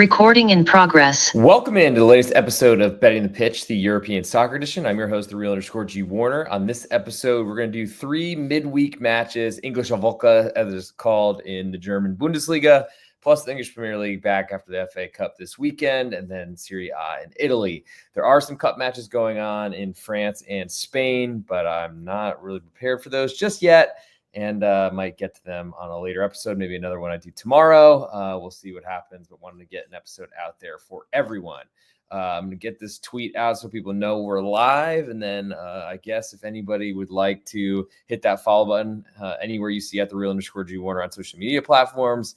Recording in progress. Welcome into the latest episode of Betting the Pitch, the European Soccer Edition. I'm your host, the real _ G Warner. On this episode, we're going to do 3 midweek matches, English Woche, as it's called in the German Bundesliga, plus the English Premier League back after the FA Cup this weekend, and then Serie A in Italy. There are some cup matches going on in France and Spain, but I'm not really prepared for those just yet. And might get to them on a later episode, maybe another one I do tomorrow. We'll see what happens, but wanted to get an episode out there for everyone. I'm going to get this tweet out so people know we're live. And then I guess if anybody would like to hit that follow button anywhere you see at the real _ G Warner on social media platforms,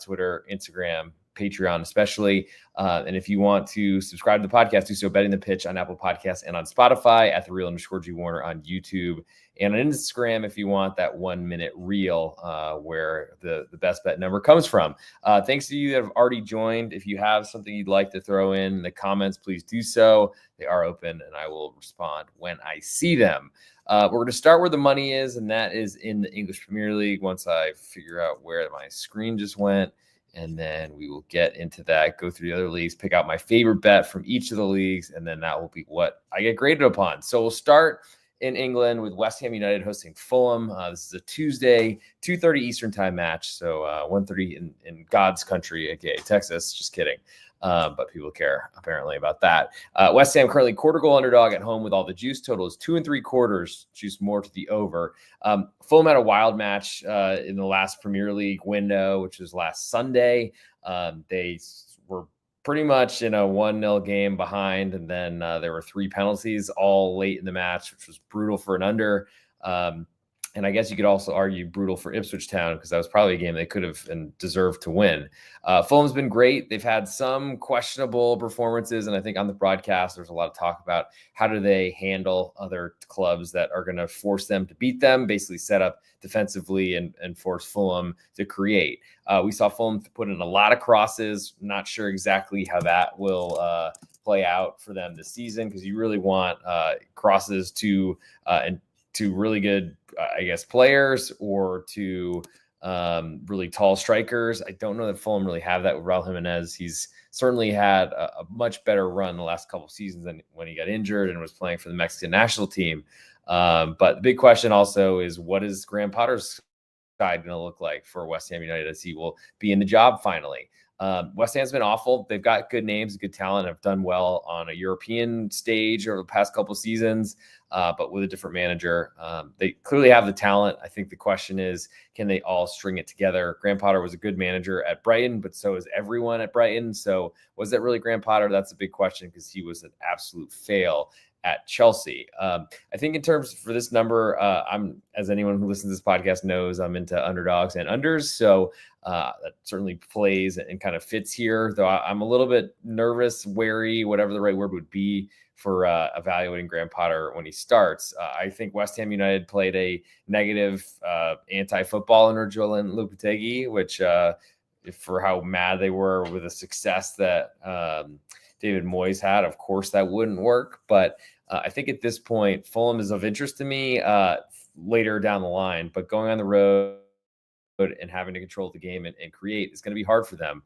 Twitter, Instagram, Patreon especially. And if you want to subscribe to the podcast, do so Betting the Pitch on Apple Podcasts and on Spotify, at the real _ G Warner on YouTube, and on Instagram if you want that 1 minute reel where the best bet number comes from. Thanks to you that have already joined. If you have something you'd like to throw in the comments, please do so. They are open and I will respond when I see them. We're going to start where the money is, and that is in the English Premier League once I figure out where my screen just went. And then we will get into that, go through the other leagues, pick out my favorite bet from each of the leagues, and then that will be what I get graded upon. So we'll start in England with West Ham United hosting Fulham. This is a Tuesday, 2:30 Eastern time match. So 1:30 in God's country, aka Texas. Just kidding. But people care apparently about that. West Ham currently quarter goal underdog at home with all the juice. Total is 2 3/4, juice more to the over. Fulham had a wild match in the last Premier League window, which was last Sunday. They were pretty much in a 1-0 game behind, and then there were 3 penalties all late in the match, which was brutal for an under. And I guess you could also argue brutal for Ipswich Town because that was probably a game they could have and deserved to win. Fulham's been great. They've had some questionable performances, and I think on the broadcast there's a lot of talk about how do they handle other clubs that are going to force them to beat them, basically set up defensively and force Fulham to create. We saw Fulham put in a lot of crosses. Not sure exactly how that will play out for them this season because you really want crosses to really good, I guess, players or to really tall strikers. I don't know that Fulham really have that with Raul Jimenez. He's certainly had a much better run the last couple of seasons than when he got injured and was playing for the Mexican national team. But the big question also is, what is Graham Potter's side going to look like for West Ham United as he will be in the job finally? West Ham's been awful. They've got good names, good talent, have done well on a European stage over the past couple of seasons, but with a different manager. They clearly have the talent. I think the question is, can they all string it together? Graham Potter was a good manager at Brighton, but so is everyone at Brighton. So was that really Graham Potter? That's a big question because he was an absolute fail at Chelsea. I think in terms for this number, I'm, as anyone who listens to this podcast knows, I'm into underdogs and unders. So that certainly plays and kind of fits here, though I'm a little bit nervous, wary, whatever the right word would be for evaluating Graham Potter when he starts. I think West Ham United played a negative anti-football under Julen Lopetegui, which for how mad they were with the success that David Moyes had, of course that wouldn't work. But I think at this point, Fulham is of interest to me later down the line, but going on the road and having to control the game and create is going to be hard for them.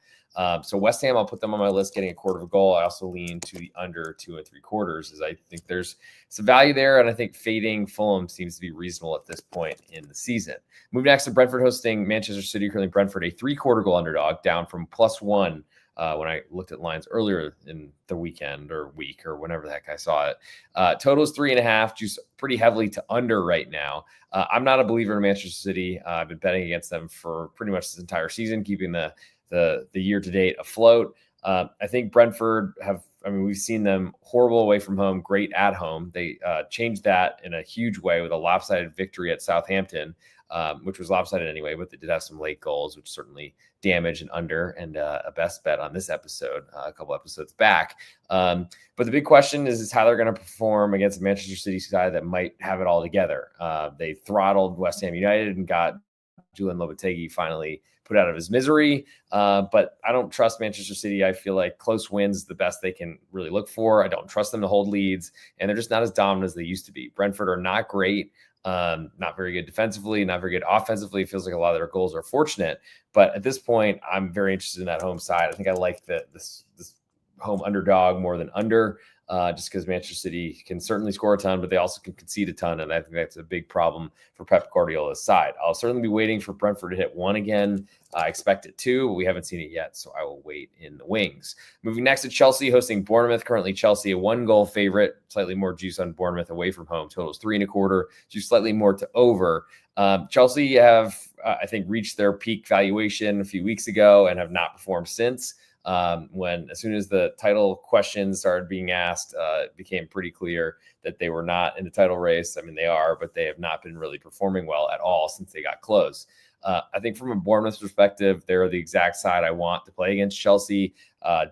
So West Ham, I'll put them on my list, getting a quarter of a goal. I also lean to the under 2 3/4 as I think there's some value there. And I think fading Fulham seems to be reasonable at this point in the season. Move next to Brentford hosting Manchester City. Currently Brentford, a 3/4 goal underdog, down from +1 when I looked at lines earlier in the weekend or week or whenever the heck I saw it. Total is 3.5, juice pretty heavily to under right now. I'm not a believer in Manchester City. I've been betting against them for pretty much this entire season, keeping the year to date afloat. I think Brentford we've seen them horrible away from home, great at home. They changed that in a huge way with a lopsided victory at Southampton, which was lopsided anyway, but they did have some late goals, which certainly damage and under, and a best bet on this episode a couple episodes back. But the big question is how they're going to perform against the Manchester City side that might have it all together. They throttled West Ham United and got Julen Lopetegui finally put out of his misery. But I don't trust Manchester City. I feel like close wins is the best they can really look for. I don't trust them to hold leads, and they're just not as dominant as they used to be. Brentford are not great. Not very good defensively, not very good offensively. It feels like a lot of their goals are fortunate. But at this point, I'm very interested in that home side. I think I like this home underdog more than under. Just because Manchester City can certainly score a ton, but they also can concede a ton. And I think that's a big problem for Pep Guardiola's side. I'll certainly be waiting for Brentford to hit one again. I expect it to, but we haven't seen it yet, so I will wait in the wings. Moving next to Chelsea, hosting Bournemouth. Currently, Chelsea a 1-goal favorite. Slightly more juice on Bournemouth away from home. Totals 3.25. Juice slightly more to over. Chelsea have, I think, reached their peak valuation a few weeks ago and have not performed since. As soon as the title questions started being asked, it became pretty clear that they were not in the title race. I mean, they are, but they have not been really performing well at all since they got close. I think from a Bournemouth perspective, they're the exact side I want to play against Chelsea.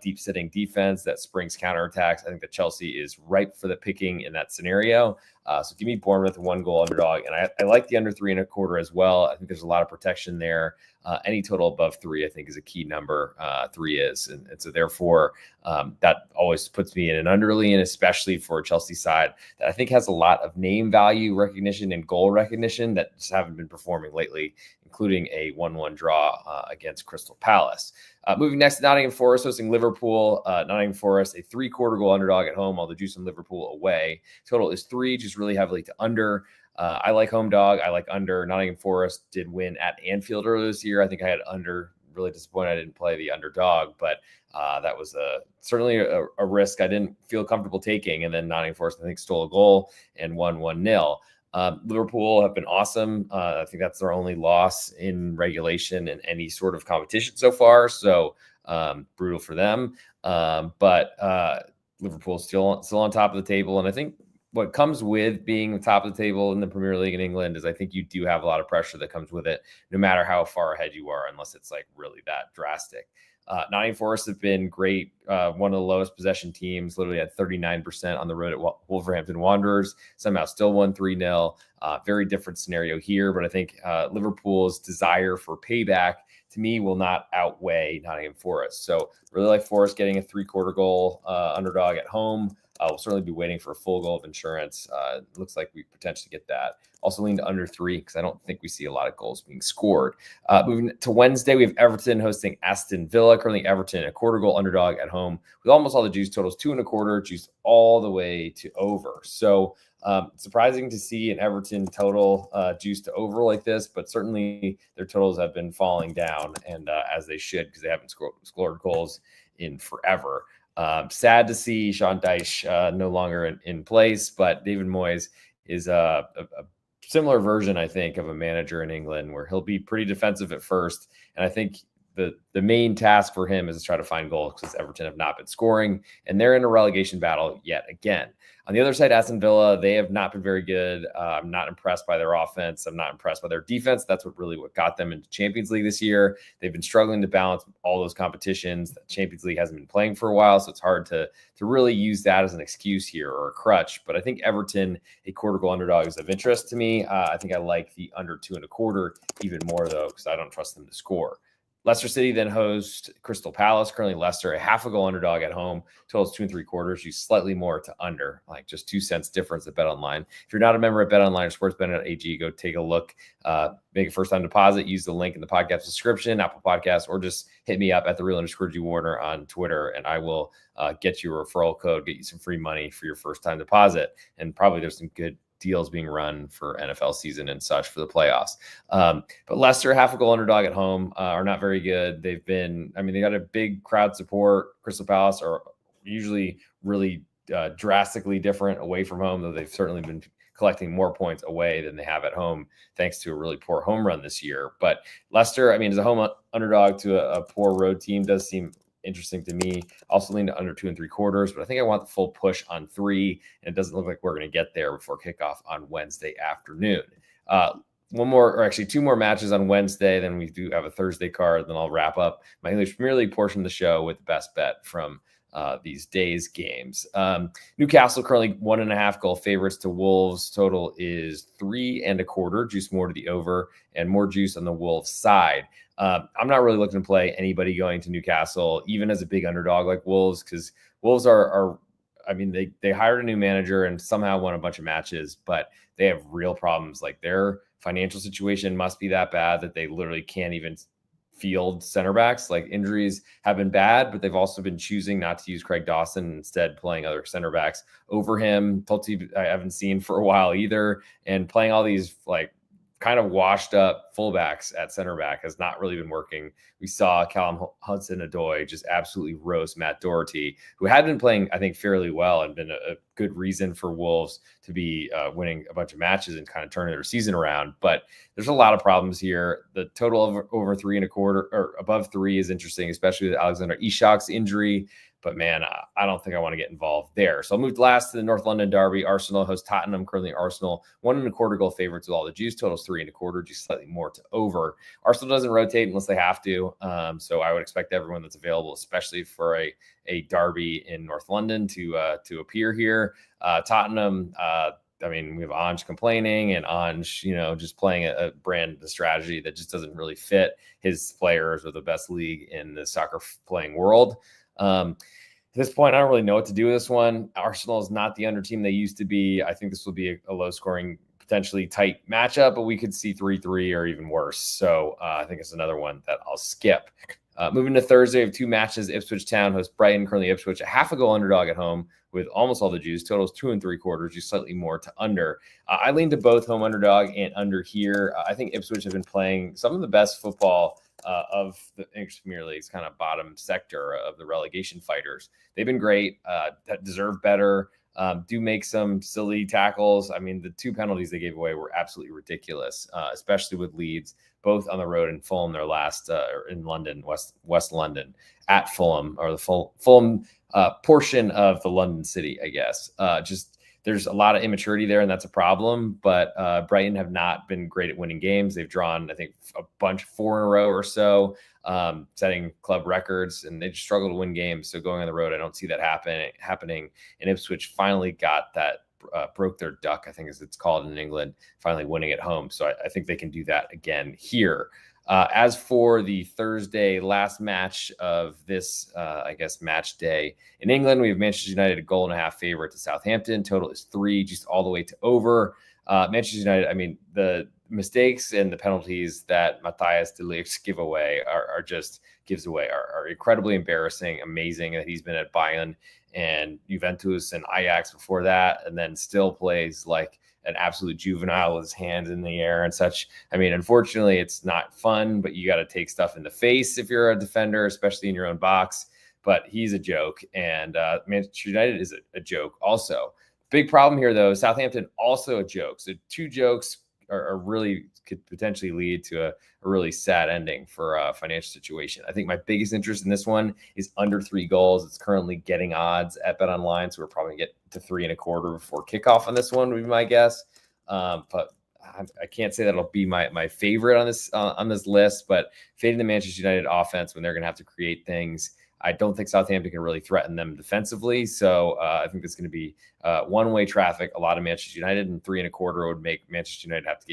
Deep sitting defense that springs counterattacks. I think that Chelsea is ripe for the picking in that scenario. So give me Bournemouth 1-goal underdog. And I like the under 3.25 as well. I think there's a lot of protection there. Any total above 3, I think, is a key number. 3 is. And so therefore, that always puts me in an under lean, especially for a Chelsea side that I think has a lot of name value recognition and goal recognition that just haven't been performing lately, including a 1-1 draw against Crystal Palace. Moving next to Nottingham Forest hosting Liverpool. Nottingham Forest, a 3/4 goal underdog at home, all the juice in Liverpool away. Total is 3, just really heavily to under. I like home dog. I like under. Nottingham Forest did win at Anfield earlier this year. I think I had under. Really disappointed I didn't play the underdog, but that was certainly a risk I didn't feel comfortable taking. And then Nottingham Forest, I think, stole a goal and won 1-0. Liverpool have been awesome. I think that's their only loss in regulation in any sort of competition so far. So brutal for them. But Liverpool's still on top of the table. And I think what comes with being the top of the table in the Premier League in England is I think you do have a lot of pressure that comes with it, no matter how far ahead you are, unless it's like really that drastic. Nottingham Forest have been great. One of the lowest possession teams, literally at 39% on the road at Wolverhampton Wanderers. Somehow still won 3-0. Very different scenario here, but I think Liverpool's desire for payback to me will not outweigh Nottingham Forest. So really like Forest getting a 3/4 goal underdog at home. We'll certainly be waiting for a full goal of insurance. It looks like we potentially get that. Also lean to under 3 because I don't think we see a lot of goals being scored. Moving to Wednesday, we have Everton hosting Aston Villa. Currently Everton, a 1/4 goal underdog at home with almost all the juice. Totals 2.25, juice all the way to over. So surprising to see an Everton total juice to over like this, but certainly their totals have been falling down, and as they should, because they haven't scored goals in forever. Sad to see Sean Dyche no longer in place, but David Moyes is a similar version, I think, of a manager in England where he'll be pretty defensive at first. And I think the main task for him is to try to find goals because Everton have not been scoring and they're in a relegation battle yet again. On the other side, Aston Villa, they have not been very good. I'm not impressed by their offense. I'm not impressed by their defense. That's what got them into Champions League this year. They've been struggling to balance all those competitions. The Champions League hasn't been playing for a while, so it's hard to really use that as an excuse here or a crutch. But I think Everton, a 1/4 goal underdog, is of interest to me. I think I like the under 2.25 even more, though, because I don't trust them to score. Leicester City then host Crystal Palace. Currently Leicester, a 1/2 goal underdog at home. Totals 2.75. Use slightly more to under, like just 2 cents difference at BetOnline. If you're not a member at BetOnline or Sportsbetting.ag, go take a look. Make a first-time deposit. Use the link in the podcast description, Apple Podcasts, or just hit me up at @the_real_G Warner on Twitter, and I will get you a referral code, get you some free money for your first-time deposit. And probably there's some good deals being run for NFL season and such for the playoffs. But Leicester, 1/2 goal underdog at home, are not very good. They got a big crowd support. Crystal Palace are usually really drastically different away from home, though they've certainly been collecting more points away than they have at home, thanks to a really poor home run this year. But Leicester, as a home underdog to a poor road team, does seem interesting to me. Also lean to under 2.75, but I think I want the full push on 3, and it doesn't look like we're going to get there before kickoff on Wednesday afternoon. Two more matches on Wednesday. Then we do have a Thursday card. Then I'll wrap up my English Premier League portion of the show with the best bet from these days' games. Newcastle currently 1.5 goal favorites to Wolves. Total is 3.25. Juice more to the over and more juice on the Wolves side. I'm not really looking to play anybody going to Newcastle, even as a big underdog like Wolves, because Wolves are I mean, they hired a new manager and somehow won a bunch of matches, but they have real problems. Like their financial situation must be that bad that they literally can't even field center backs. Like injuries have been bad, but they've also been choosing not to use Craig Dawson, instead playing other center backs over him. Totti, I haven't seen for a while either, and playing all these like kind of washed up fullbacks at center back has not really been working. We saw Callum Hudson-Odoi just absolutely roast Matt Doherty, who had been playing, I think, fairly well and been a good reason for Wolves to be winning a bunch of matches and kind of turning their season around. But there's a lot of problems here. The total of over 3.25 or above 3 is interesting, especially with Alexander Ishak's injury. But man, I don't think I want to get involved there. So I'll move last to the North London derby. Arsenal hosts Tottenham. Currently, Arsenal 1.25 goal favorites with all the juice. Totals 3.25, just slightly more to over. Arsenal doesn't rotate unless they have to. So I would expect everyone that's available, especially for a derby in North London, to appear here. Tottenham. I mean, we have Ange complaining and Ange, just playing a brand, the strategy that just doesn't really fit his players or the best league in the soccer playing world. At this point, I don't really know what to do with this one. Arsenal is not the under team they used to be. I think this will be a low scoring, potentially tight matchup, but we could see 3-3 or even worse. So I think it's another one that I'll skip. Moving to Thursday, we have 2 matches. Ipswich Town hosts Brighton. Currently Ipswich, a half a goal underdog at home with almost all the juice. Totals 2.75, just slightly more to under. I lean to both home underdog and under here. I think Ipswich have been playing some of the best football of the English Premier League's kind of bottom sector of the relegation fighters. They've been great, deserve better, do make some silly tackles. I mean, the 2 penalties they gave away were absolutely ridiculous, especially with Leeds, both on the road in Fulham, their last in London, West London, at Fulham, or the Fulham portion of the London city, I guess. There's a lot of immaturity there, and that's a problem. But Brighton have not been great at winning games. They've drawn, I think, a bunch, 4 in a row or so, setting club records, and they just struggle to win games. So going on the road, I don't see that happening. And Ipswich finally got that, broke their duck, I think as it's called in England, finally winning at home. So I think they can do that again here. As for the Thursday last match of this, I guess, match day in England, we have Manchester United, a 1.5 favorite to Southampton. Total is 3, just all the way to over. Manchester United, I mean, the mistakes and the penalties that Matthias de Ligt gives away are incredibly embarrassing. Amazing that he's been at Bayern and Juventus and Ajax before that, and then still plays like an absolute juvenile with his hands in the air and such. I mean, unfortunately, it's not fun, but you got to take stuff in the face if you're a defender, especially in your own box. But he's a joke, and Manchester United is a joke also. Big problem here, though, Southampton also a joke. So 2 jokes are really could potentially lead to a really sad ending for a financial situation. I think my biggest interest in this one is under 3 goals. It's currently getting odds at BetOnline, so we're probably going to get to 3.25 before kickoff on this one, would be my guess. But I can't say that it'll be my favorite on this list, but fading the Manchester United offense when they're going to have to create things, I don't think Southampton can really threaten them defensively. So I think it's going to be one-way traffic, a lot of Manchester United, and 3.25 would make Manchester United have to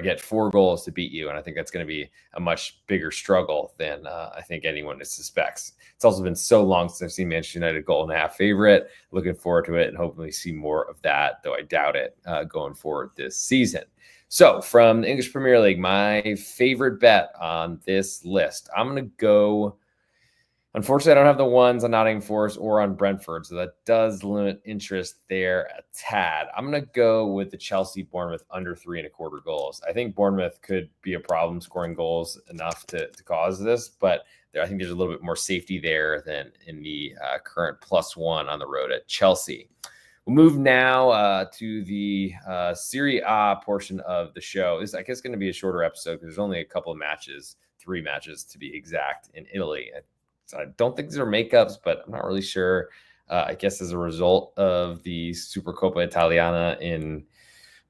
get 4 goals to beat you. And I think that's going to be a much bigger struggle than I think anyone suspects. It's also been so long since I've seen Manchester United 1.5 favorite. Looking forward to it and hopefully see more of that, though I doubt it going forward this season. So from the English Premier League, my favorite bet on this list, I'm going to go. Unfortunately, I don't have the ones on Nottingham Forest or on Brentford, so that does limit interest there a tad. I'm going to go with the Chelsea-Bournemouth under 3.25 goals. I think Bournemouth could be a problem scoring goals enough to cause this, but I think there's a little bit more safety there than in the current +1 on the road at Chelsea. We'll move now to the Serie A portion of the show. This, I guess, is going to be a shorter episode because there's only a couple of matches, 3 matches to be exact, in Italy. I don't think these are makeups, but I'm not really sure. I guess as a result of the Supercoppa Italiana in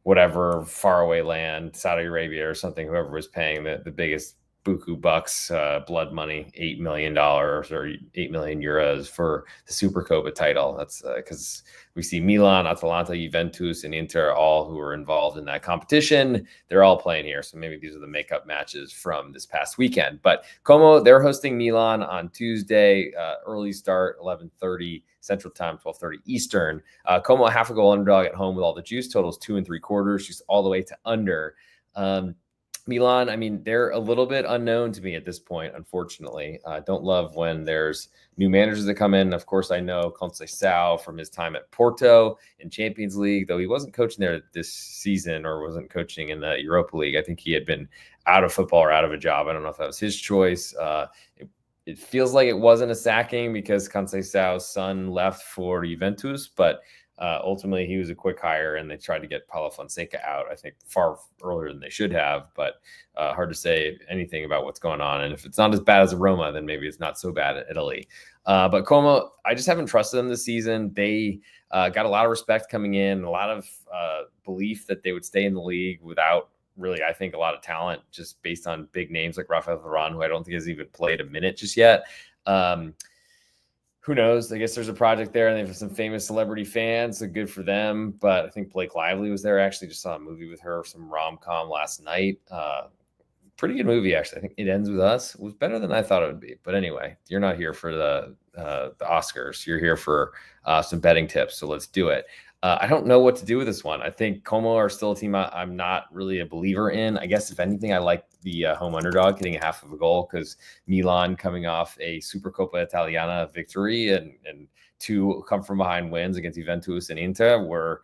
whatever faraway land, Saudi Arabia or something, whoever was paying the biggest buku bucks, blood money, $8 million or 8 million euros for the Supercopa title. That's because we see Milan, Atalanta, Juventus, and Inter, all who are involved in that competition. They're all playing here. So maybe these are the makeup matches from this past weekend. But Como, they're hosting Milan on Tuesday, early start, 11:30 Central Time, 12:30 Eastern. Como, a half a goal underdog at home with all the juice, totals 2 3/4, just all the way to under. Milan, I mean, they're a little bit unknown to me at this point, unfortunately. I don't love when there's new managers that come in. Of course, I know Conceição from his time at Porto in Champions League, though he wasn't coaching there this season or wasn't coaching in the Europa League. I think he had been out of football or out of a job. I don't know if that was his choice. It feels like it wasn't a sacking because Conceição's son left for Juventus, but ultimately, he was a quick hire, and they tried to get Paulo Fonseca out, I think, far earlier than they should have. But hard to say anything about what's going on. And if it's not as bad as Roma, then maybe it's not so bad in Italy. But Como, I just haven't trusted them this season. They got a lot of respect coming in, a lot of belief that they would stay in the league without really, I think, a lot of talent, just based on big names like Rafael Varane, who I don't think has even played a minute just yet. Who knows? I guess there's a project there, and they have some famous celebrity fans, so good for them. But I think Blake Lively was there. I actually just saw a movie with her, some rom-com last night. Pretty good movie, actually. I think It Ends With Us. It was better than I thought it would be. But anyway, you're not here for the Oscars. You're here for some betting tips, so let's do it. I don't know what to do with this one. I think Como are still a team I'm not really a believer in. I guess, if anything, I like the home underdog getting a half of a goal because Milan coming off a Supercoppa Italiana victory and two come from behind wins against Juventus and Inter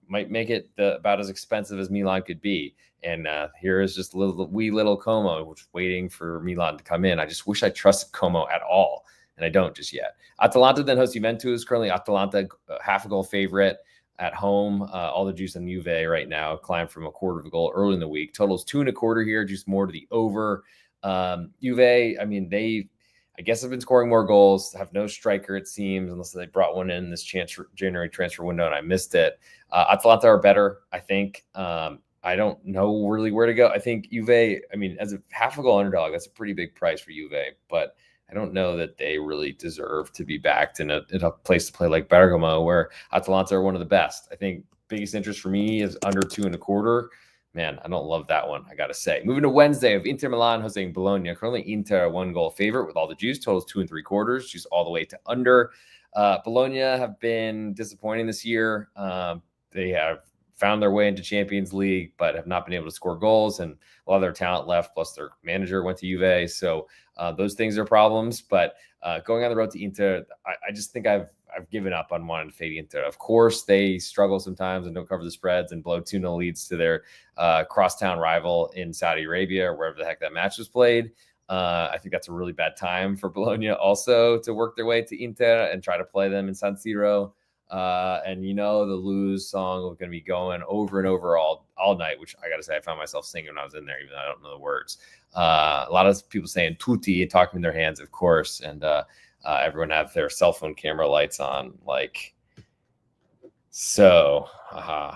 might make it about as expensive as Milan could be. And here is just wee little Como, which waiting for Milan to come in. I just wish I trusted Como at all, and I don't just yet. Atalanta then hosts Juventus. Currently, Atalanta half a goal favorite at home. All the juice on Juve right now, climbed from a quarter of a goal early in the week. Totals 2 1/4 here, just more to the over. Juve, I mean, I guess have been scoring more goals, have no striker, it seems, unless they brought one in this January transfer window and I missed it. Atalanta are better, I think. I don't know really where to go. I think Juve, I mean, as a half a goal underdog, that's a pretty big price for Juve, but I don't know that they really deserve to be backed in a place to play like Bergamo, where Atalanta are one of the best. I think biggest interest for me is under 2 1/4. Man, I don't love that one, I got to say. Moving to Wednesday of Inter Milan hosting Bologna. Currently, Inter a 1-goal favorite with all the juice. Totals 2 3/4, juice all the way to under. Bologna have been disappointing this year. They have found their way into Champions League, but have not been able to score goals, and a lot of their talent left, plus their manager went to Juve. So those things are problems. But going on the road to Inter, I just think I've given up on wanting to fade Inter. Of course, they struggle sometimes and don't cover the spreads and blow 2-0 leads to their crosstown rival in Saudi Arabia, or wherever the heck that match was played. I think that's a really bad time for Bologna also to work their way to Inter and try to play them in San Siro. And the Lose song was going to be going over and over all night, which I got to say, I found myself singing when I was in there, even though I don't know the words. A lot of people saying tutti, talking in their hands, of course. And everyone have their cell phone camera lights on, like, so.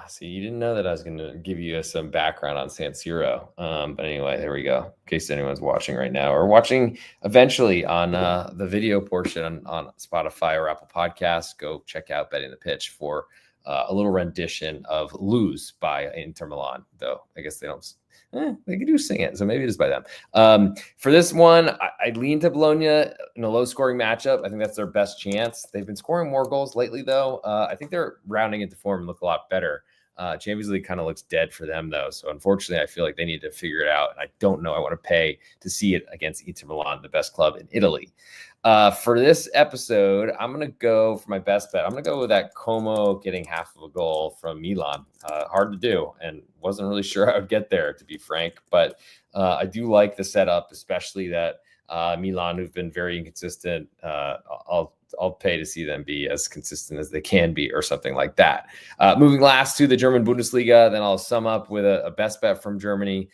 So you didn't know that I was going to give you some background on San Siro. But anyway, there we go. In case anyone's watching right now or watching eventually on the video portion on Spotify or Apple Podcasts, go check out Betting the Pitch for a little rendition of Lose by Inter Milan, though I guess they don't. They do sing it, so maybe it is by them. For this one, I lean to Bologna in a low-scoring matchup. I think that's their best chance. They've been scoring more goals lately, though. I think they're rounding into form and look a lot better. Champions League kind of looks dead for them, though. So unfortunately, I feel like they need to figure it out. And I don't know. I want to pay to see it against Inter Milan, the best club in Italy. For this episode, I'm going to go for my best bet. I'm going to go with that Como getting half of a goal from Milan. Hard to do, and wasn't really sure I would get there, to be frank. But I do like the setup, especially that Milan, who've been very inconsistent. I'll pay to see them be as consistent as they can be, or something like that. Moving last to the German Bundesliga, then I'll sum up with a best bet from Germany,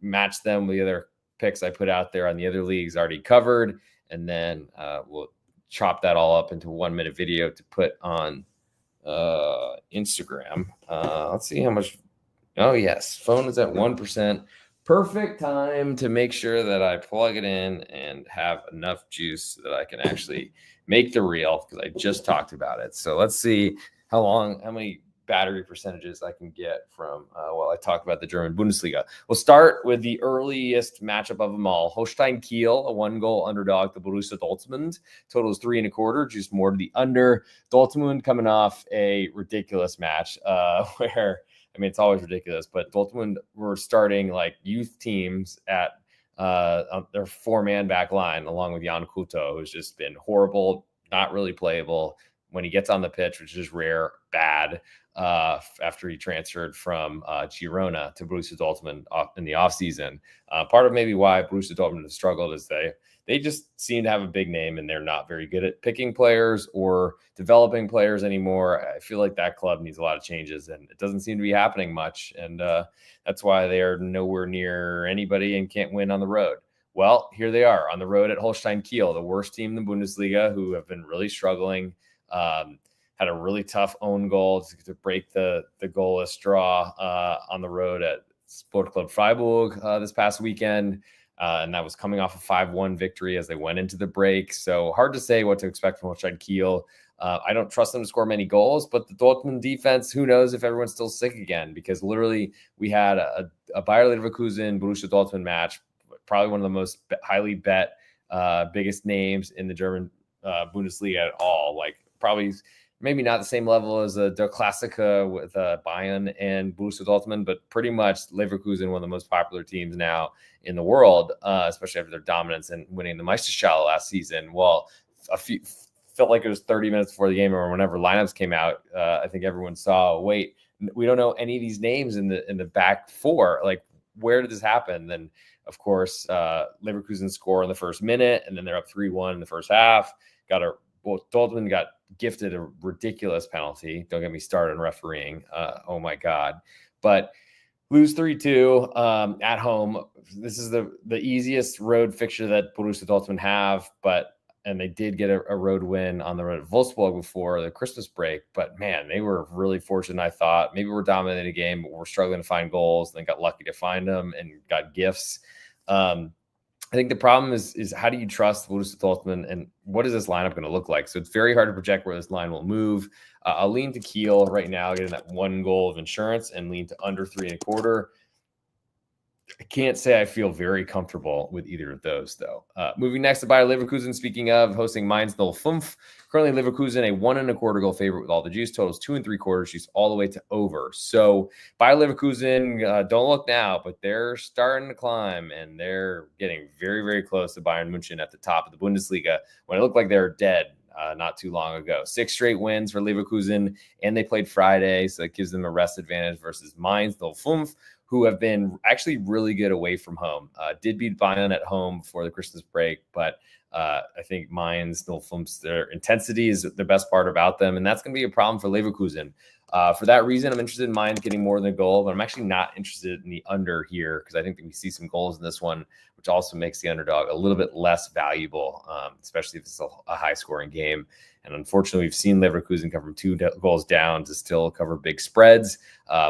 match them with the other picks I put out there on the other leagues already covered. And then we'll chop that all up into a 1-minute video to put on Instagram. Let's see how much. Oh, yes. Phone is at 1%. Perfect time to make sure that I plug it in and have enough juice so that I can actually make the reel, because I just talked about it. So let's see how many battery percentages I can get from while I talk about the German Bundesliga. We'll start with the earliest matchup of them all. Holstein Kiel, a 1-goal underdog to Borussia Dortmund. Total is 3.25, just more to the under. Dortmund coming off a ridiculous match where, I mean, it's always ridiculous, but Dortmund were starting like youth teams at their 4-man back line, along with Jan Kuto, who's just been horrible, not really playable when he gets on the pitch, which is rare, bad, after he transferred from Girona to Borussia Dortmund in the offseason. Part of maybe why Borussia Dortmund has struggled is they just seem to have a big name, and they're not very good at picking players or developing players anymore. I feel like that club needs a lot of changes, and it doesn't seem to be happening much. And that's why they are nowhere near anybody and can't win on the road. Well, here they are on the road at Holstein Kiel, the worst team in the Bundesliga, who have been really struggling. Had a really tough own goal to break the goalless draw on the road at Sport Club Freiburg this past weekend. And that was coming off a 5-1 victory as they went into the break. So hard to say what to expect from Holstein Kiel. I don't trust them to score many goals, but the Dortmund defense, who knows if everyone's still sick again, because literally we had a Bayer Leverkusen Borussia Dortmund match, probably one of the most highly bet biggest names in the German Bundesliga at all. Like probably maybe not the same level as Der Klassiker with Bayern and Borussia Dortmund, but pretty much Leverkusen, one of the most popular teams now in the world, especially after their dominance and winning the Meisterschale last season. Well, felt like it was 30 minutes before the game or whenever lineups came out. I think everyone saw, wait, we don't know any of these names in the back four. Like, where did this happen? Then, of course, Leverkusen score in the first minute, and then they're up 3-1 in the first half. Dortmund got gifted a ridiculous penalty. Don't get me started on refereeing. Oh my God. But lose 3-2 at home. This is the easiest road fixture that Borussia Dortmund have, and they did get a road win on the road at Wolfsburg before the Christmas break. But man, they were really fortunate, I thought. Maybe we're dominating the game, but we're struggling to find goals, and then got lucky to find them and got gifts. I think the problem is how do you trust Borussia Dortmund, and what is this lineup going to look like? So it's very hard to project where this line will move. I'll lean to Kiel right now, getting that 1 goal of insurance, and lean to under 3.25. I can't say I feel very comfortable with either of those, though. Moving next to Bayer Leverkusen, speaking of, hosting Mainz 05. Currently, Leverkusen, a 1.25 goal favorite with all the juice. Totals 2.75, juice all the way to over. So Bayer Leverkusen, don't look now, but they're starting to climb, and they're getting very, very close to Bayern München at the top of the Bundesliga when it looked like they were dead not too long ago. 6 straight wins for Leverkusen, and they played Friday, so it gives them a rest advantage versus Mainz 05, who have been actually really good away from home. Did beat Bayern at home before the Christmas break, but I think Mainz 05, their intensity is the best part about them, and that's going to be a problem for Leverkusen. For that reason, I'm interested in Mainz getting more than a goal, but I'm actually not interested in the under here because I think that we see some goals in this one, which also makes the underdog a little bit less valuable, especially if it's a high-scoring game. And unfortunately, we've seen Leverkusen come from 2 goals down to still cover big spreads.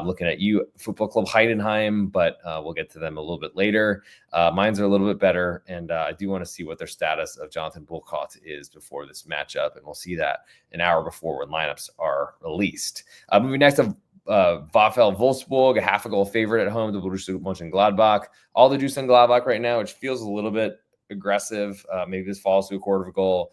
Looking at you, Football Club Heidenheim, but we'll get to them a little bit later. Mines are a little bit better, and I do want to see what their status of Jonathan Burkhardt is before this matchup, and we'll see that an hour before when lineups are released. Moving next to VfL Wolfsburg, a 0.5 goal favorite at home to Borussia Mönchengladbach. All the juice on Gladbach right now, which feels a little bit aggressive. Maybe this falls to 0.25 goal.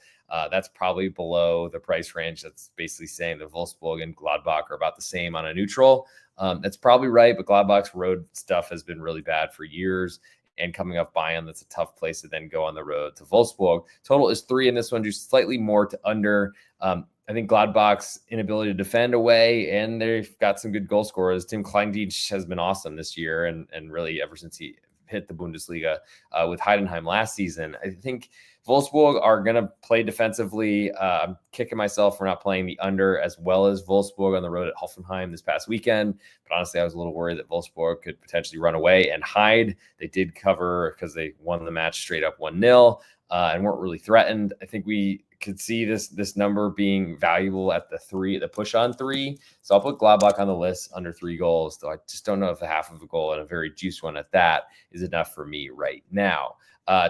That's probably below the price range. That's basically saying that Wolfsburg and Gladbach are about the same on a neutral. That's probably right, but Gladbach's road stuff has been really bad for years. And coming off Bayern, that's a tough place to then go on the road to Wolfsburg. Total is 3 in this one, just slightly more to under. I think Gladbach's inability to defend away, and they've got some good goal scorers. Tim Kleindienst has been awesome this year, and really ever since he hit the Bundesliga with Heidenheim last season. I think Wolfsburg are going to play defensively. I'm kicking myself for not playing the under as well as Wolfsburg on the road at Hoffenheim this past weekend. But honestly, I was a little worried that Wolfsburg could potentially run away and hide. They did cover because they won the match straight up 1-0 and weren't really threatened. I think we could see this number being valuable at the push on 3. So I'll put Gladbach on the list under 3 goals, though I just don't know if a half of a goal and a very juiced one at that is enough for me right now.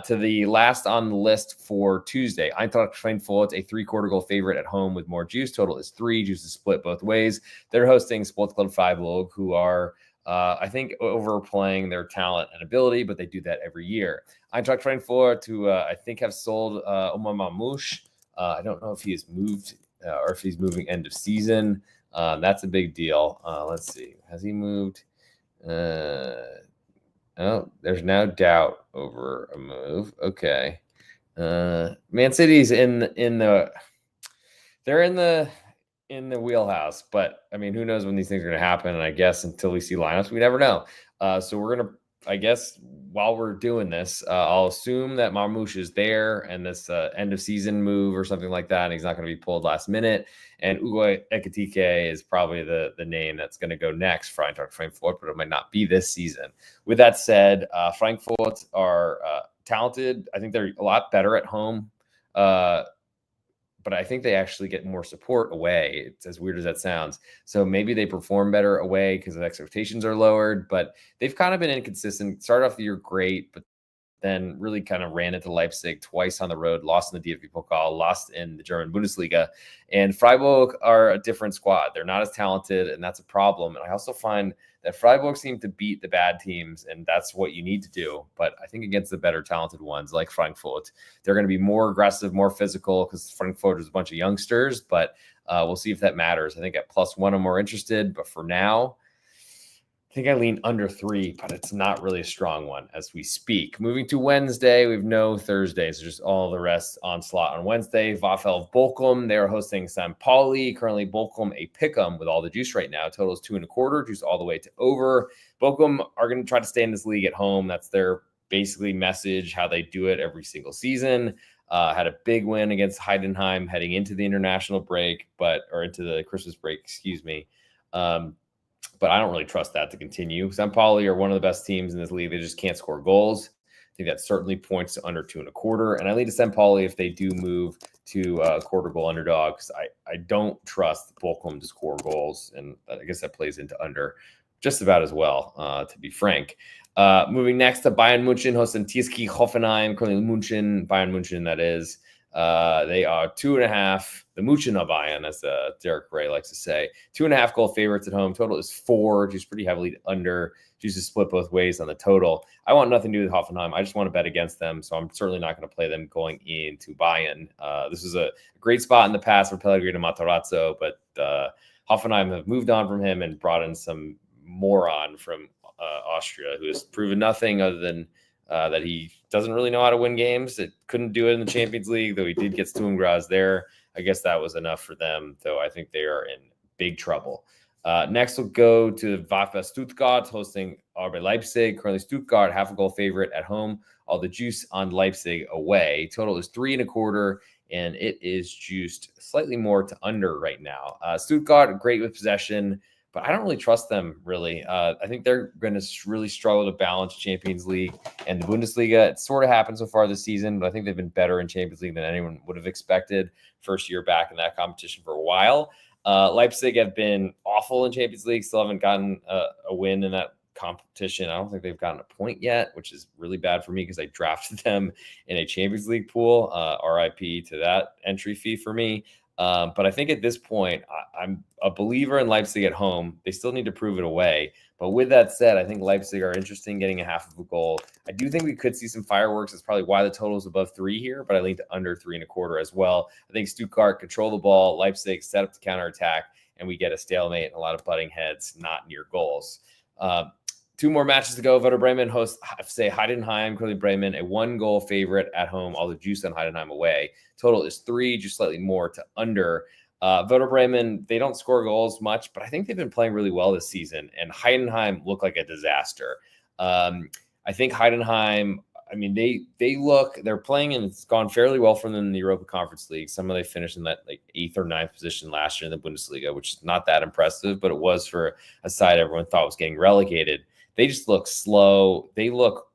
To the last on the list for Tuesday, Eintracht Frankfurt, a 3/4 goal favorite at home with more juice. Total is 3. Juice is split both ways. They're hosting Sportclub Freiburg, who are, I think, overplaying their talent and ability, but they do that every year. Eintracht Frankfurt, who I think have sold Omar Mamouche. I don't know if he has moved or if he's moving end of season. That's a big deal. Let's see. Has he moved? Oh, there's now doubt over a move. Okay. Man City's in the wheelhouse, but I mean, who knows when these things are going to happen? And I guess until we see lineups, we never know. So we're going to, I guess, while we're doing this, I'll assume that Marmouche is there and this end of season move or something like that. And he's not going to be pulled last minute. And Ugo Ekitike is probably the name that's going to go next for Eintracht Frankfurt, but it might not be this season. With that said, Frankfurt are talented. I think they're a lot better at home. But I think they actually get more support away. It's as weird as that sounds. So maybe they perform better away because the expectations are lowered, but they've kind of been inconsistent. Started off the year great, but then really kind of ran into Leipzig twice on the road, lost in the DFB Pokal, lost in the German Bundesliga. And Freiburg are a different squad. They're not as talented, and that's a problem. And I also find that Freiburg seem to beat the bad teams, and that's what you need to do. But I think against the better talented ones like Frankfurt, they're going to be more aggressive, more physical because Frankfurt is a bunch of youngsters, but we'll see if that matters. I think at +1, I'm more interested, but for now, I think I lean under 3, but it's not really a strong one as we speak. Moving to Wednesday, we have no Thursday, so just all the rest on slot on Wednesday. VfL Bochum, they are hosting St. Pauli. Currently, Bochum a pick'em with all the juice right now. Total is 2.25, juice all the way to over. Bochum are going to try to stay in this league at home. That's their basically message, how they do it every single season. Had a big win against Heidenheim heading into the international break, or into the Christmas break, excuse me. But I don't really trust that to continue. St. Pauli are one of the best teams in this league. They just can't score goals. I think that certainly points to under 2.25. And I lean to St. Pauli if they do move to a quarter goal underdog, because I don't trust Bochum to score goals. And I guess that plays into under just about as well, to be frank. Moving next to Bayern München, hosting TSG Hoffenheim, currently Bayern München, that is. They are 2.5. The Münchener Bayern, as Derek Ray likes to say, 2.5 goal favorites at home. Total is 4, just pretty heavily under. Just to split both ways on the total. I want nothing to do with Hoffenheim. I just want to bet against them, so I'm certainly not going to play them going into Bayern. This is a great spot in the past for Pellegrino Matarazzo, but Hoffenheim have moved on from him and brought in some moron from Austria who has proven nothing other than that he doesn't really know how to win games. It couldn't do it in the Champions League, though he did get Sturm Graz there. I guess that was enough for them, though I think they are in big trouble. Next, we'll go to VfB Stuttgart, hosting RB Leipzig. Currently, Stuttgart, half a goal favorite at home. All the juice on Leipzig away. Total is 3.25, and it is juiced slightly more to under right now. Stuttgart, great with possession, but I don't really trust them, really. I think they're going to really struggle to balance Champions League and the Bundesliga. It sort of happened so far this season, but I think they've been better in Champions League than anyone would have expected. First year back in that competition for a while. Leipzig have been awful in Champions League, still haven't gotten a win in that competition. I don't think they've gotten a point yet, which is really bad for me because I drafted them in a Champions League pool. RIP to that entry fee for me. But I think at this point, I'm a believer in Leipzig at home. They still need to prove it away. But with that said, I think Leipzig are interested in getting a half of a goal. I do think we could see some fireworks. That's probably why the total is above 3 here, but I lean to under 3.25 as well. I think Stuttgart control the ball, Leipzig set up the counterattack, and we get a stalemate and a lot of butting heads, not near goals. 2 more matches to go. Werder Bremen hosts, say, Heidenheim. Currently Bremen, a 1-goal favorite at home. All the juice on Heidenheim away. Total is 3, just slightly more to under. Werder Bremen, they don't score goals much, but I think they've been playing really well this season. And Heidenheim look like a disaster. I think Heidenheim I mean, they're playing, and it's gone fairly well for them in the Europa Conference League. Some of they finished in that like 8th or 9th position last year in the Bundesliga, which is not that impressive, but it was for a side everyone thought was getting relegated. They just look slow. They look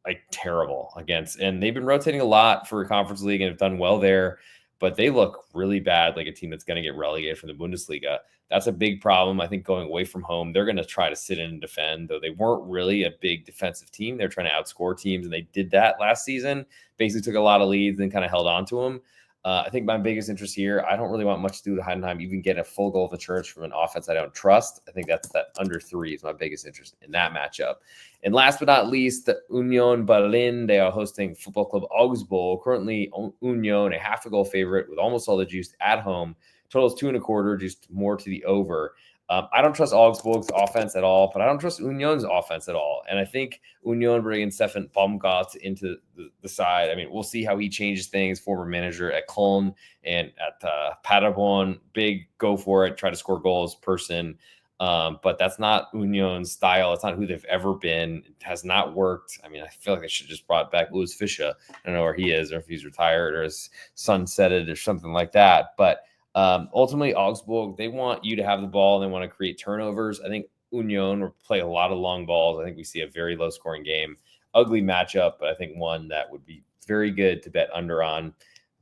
like terrible against, and they've been rotating a lot for a Conference League and have done well there, but they look really bad, like a team that's going to get relegated from the Bundesliga. That's a big problem. I think going away from home, they're going to try to sit in and defend, though they weren't really a big defensive team. They're trying to outscore teams, and they did that last season. Basically took a lot of leads and kind of held on to them. I think my biggest interest here, I don't really want much to do with Heidenheim, even getting a full goal of insurance from an offense I don't trust. I think that's that under 3 is my biggest interest in that matchup. And last but not least, the Union Berlin. They are hosting Football Club Augsburg. Currently, Union, a half a goal favorite with almost all the juice at home. Total is 2.25, just more to the over. I don't trust Augsburg's offense at all, but I don't trust Union's offense at all. And I think Union bringing Stefan Baumgart into the side. I mean, we'll see how he changes things. Former manager at Köln and at Paderborn, big go for it, try to score goals person. But that's not Union's style. It's not who they've ever been. It has not worked. I mean, I feel like I should have just brought back Louis Fischer. I don't know where he is, or if he's retired or his sunsetted or something like that. But ultimately, Augsburg, they want you to have the ball. And they want to create turnovers. I think Union will play a lot of long balls. I think we see a very low-scoring game. Ugly matchup, but I think one that would be very good to bet under on.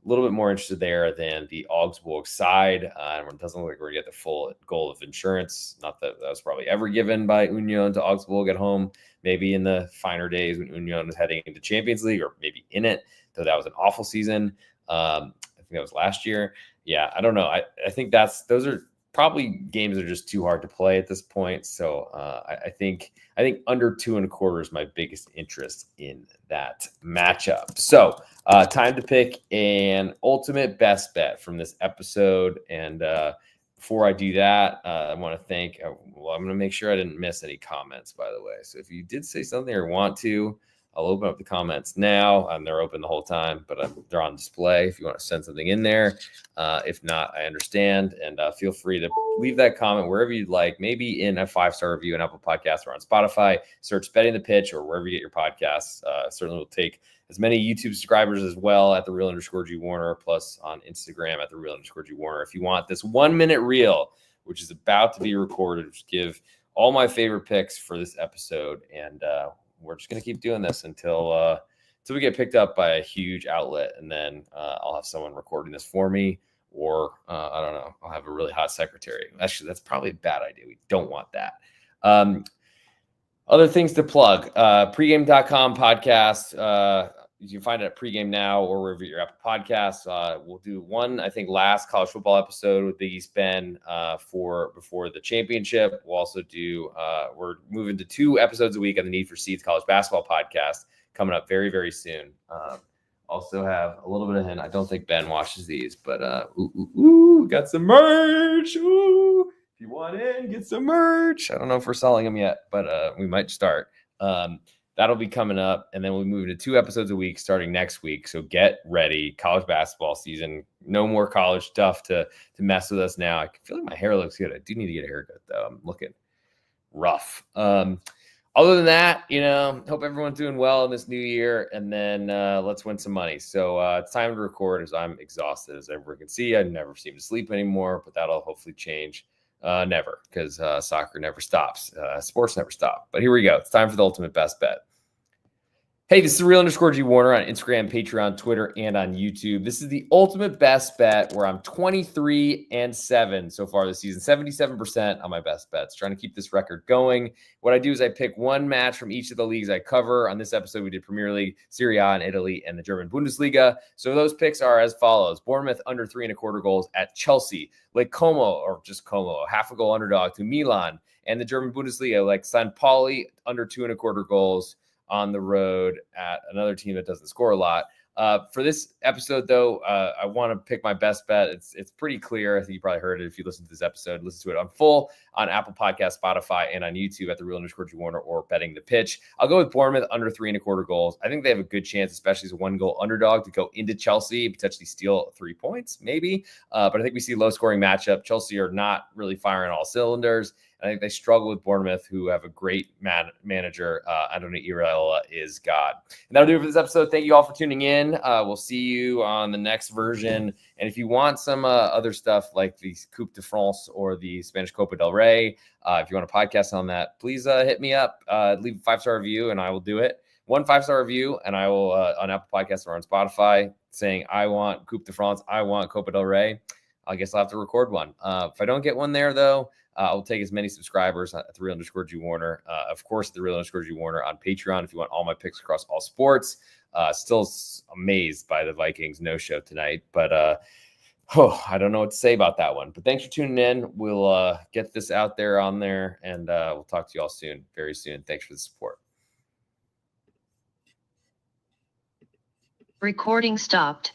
A little bit more interested there than the Augsburg side. It doesn't look like we're going to get the full goal of insurance. Not that that was probably ever given by Union to Augsburg at home. Maybe in the finer days when Union was heading into Champions League, or maybe in it, though that was an awful season. I think that was last year. Yeah, I don't know. I think those are probably games that are just too hard to play at this point. So I think under 2.25 is my biggest interest in that matchup. So time to pick an ultimate best bet from this episode. And before I do that, I want to thank. I'm going to make sure I didn't miss any comments, by the way. So if you did say something or want to, I'll open up the comments now. They're open the whole time, but they're on display if you want to send something in there. If not, I understand. And feel free to leave that comment wherever you'd like, maybe in a 5-star review on Apple Podcasts or on Spotify. Search Betting the Pitch or wherever you get your podcasts. Certainly will take as many YouTube subscribers as well at @the_Real_G Warner, plus on Instagram at @the_Real_G Warner. If you want this 1-minute reel, which is about to be recorded, which give all my favorite picks for this episode. And we're just going to keep doing this until we get picked up by a huge outlet. And then I'll have someone recording this for me, or I don't know, I'll have a really hot secretary. Actually, that's probably a bad idea. We don't want that. Other things to plug, pregame.com podcast. You can find it at Pregame Now or wherever your Apple Podcasts. We'll do one, I think, last college football episode with Big East Ben before the championship. We'll also do, we're moving to 2 episodes a week on the Need for Seeds college basketball podcast coming up very, very soon. Also have a little bit of hint. I don't think Ben watches these, but got some merch. Ooh. If you want in, get some merch. I don't know if we're selling them yet, but we might start. That'll be coming up, and then we'll move to 2 episodes a week starting next week. So get ready. College basketball season. No more college stuff to mess with us now. I feel like my hair looks good. I do need to get a haircut, though. I'm looking rough. Other than that, hope everyone's doing well in this new year, and then let's win some money. So it's time to record as I'm exhausted. As everyone can see, I never seem to sleep anymore, but that'll hopefully change. Never, because soccer never stops. Sports never stop. But here we go. It's time for the ultimate best bet. Hey, this is @Real_G Warner on Instagram, Patreon, Twitter, and on YouTube. This is the ultimate best bet where I'm 23-7 so far this season, 77% on my best bets. Trying to keep this record going. What I do is I pick one match from each of the leagues I cover. On this episode, we did Premier League, Serie A in Italy, and the German Bundesliga. So those picks are as follows. Bournemouth under 3.25 goals at Chelsea. Like Como, or just Como, a half a goal underdog to Milan. And the German Bundesliga, like St. Pauli, under 2.25 goals on the road at another team that doesn't score a lot. For this episode, though, I want to pick my best bet. It's pretty clear. I think you probably heard it if you listened to this episode. Listen to it on full on Apple Podcasts, Spotify, and on YouTube at @the_Real_G Warner or Betting the Pitch. I'll go with Bournemouth under 3.25 goals. I think they have a good chance, especially as a 1-goal underdog, to go into Chelsea, potentially steal 3 points, maybe. But I think we see a low-scoring matchup. Chelsea are not really firing all cylinders. And I think they struggle with Bournemouth, who have a great manager. Andoni Iraola is God. And that'll do it for this episode. Thank you all for tuning in. We'll see you on the next version. And if you want some other stuff like the Coupe de France or the Spanish Copa del Rey, if you want a podcast on that, please hit me up. Leave a 5-star review, and I will do it. 1 5-star review, and I will on Apple Podcasts or on Spotify saying I want Coupe de France, I want Copa del Rey. I guess I'll have to record one. If I don't get one there, though, I'll take as many subscribers at @3_G Warner. Of course, @3_G Warner on Patreon if you want all my picks across all sports. Still amazed by the Vikings no-show tonight, but I don't know what to say about that one. But thanks for tuning in. We'll get this out there on there, and we'll talk to you all soon, very soon. Thanks for the support. Recording stopped.